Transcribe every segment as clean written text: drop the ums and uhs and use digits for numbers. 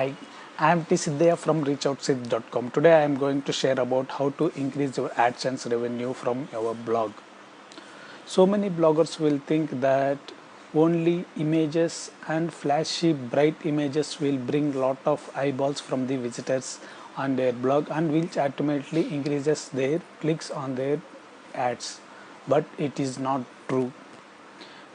Hi, I am T. Siddhaya from reachoutsid.com. Today I am going to share about how to increase your AdSense revenue from your blog. So many bloggers will think that only images and flashy bright images will bring lot of eyeballs from the visitors on their blog and which ultimately increases their clicks on their ads. But it is not true.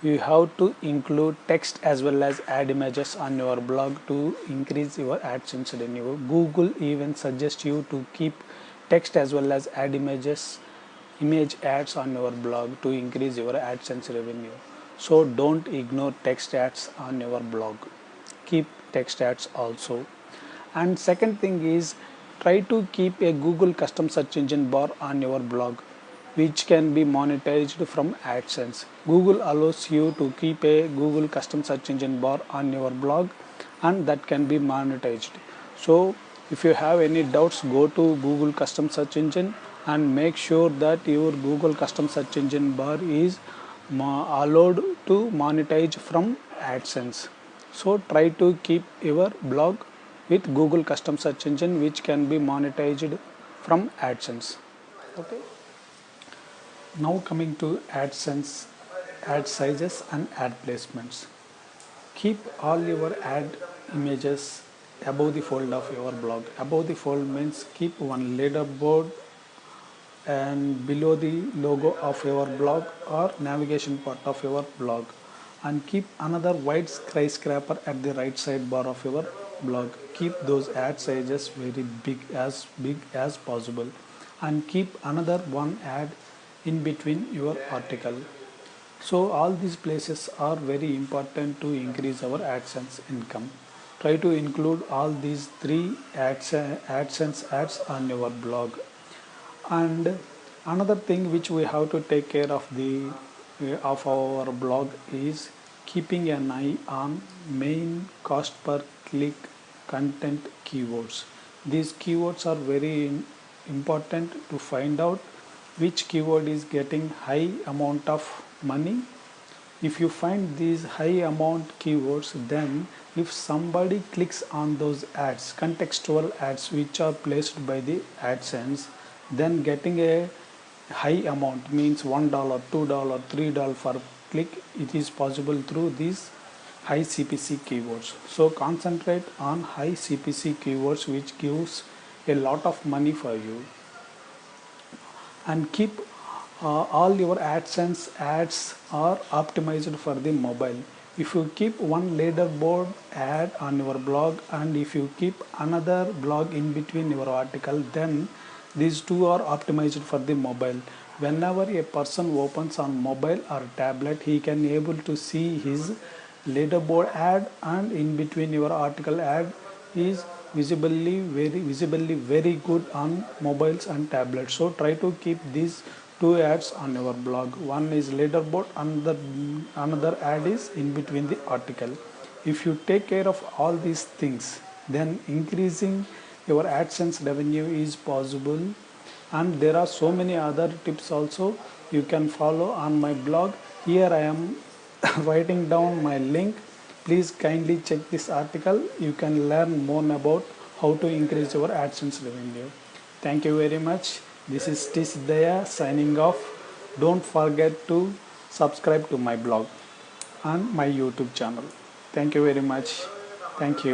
You have to include text as well as add images on your blog to increase your AdSense revenue. Google even suggests you to keep text as well as add image ads on your blog to increase your AdSense revenue. So don't ignore text ads on your blog. Keep text ads also. And second thing is, try to keep a Google custom search engine bar on your blog which can be monetized from AdSense. Google allows you to keep a Google custom search engine bar on your blog and that can be monetized. So if you have any doubts, go to Google custom search engine and make sure that your Google custom search engine bar is allowed to monetize from AdSense. So try to keep your blog with Google custom search engine which can be monetized from AdSense. Okay. Now coming to AdSense, ad sizes and ad placements. Keep all your ad images above the fold of your blog. Above the fold means keep one leaderboard and below the logo of your blog or navigation part of your blog, and keep another white skyscraper at the right side bar of your blog. Keep those ad sizes very big as possible and keep another one ad in between your article. So all these places are very important to increase our AdSense income. Try to include all these three AdSense ads on your blog. And another thing which we have to take care of our blog is keeping an eye on main cost per click content keywords. These keywords are very important to find out which keyword is getting high amount of money. If you find these high amount keywords, then if somebody clicks on those ads, contextual ads which are placed by the AdSense, then getting a high amount means $1, $2, $3 per click, it is possible through these high CPC keywords. So concentrate on high CPC keywords which gives a lot of money for you, and keep all your AdSense ads are optimized for the mobile. If you keep one leaderboard ad on your blog and if you keep another blog in between your article, then these two are optimized for the mobile. Whenever a person opens on mobile or tablet, he can able to see his leaderboard ad, and in between your article ad is visibly very good on mobiles and tablets. So try to keep these two ads on your blog. One is leaderboard and another ad is in between the article. If you take care of all these things, then increasing your AdSense revenue is possible. And there are so many other tips also you can follow on my blog. Here I am writing down my link. Please kindly check this article. You can learn more about how to increase your AdSense revenue. Thank you very much. This is T. Siddhaya signing off. Don't forget to subscribe to my blog and my YouTube channel. Thank you very much. Thank you.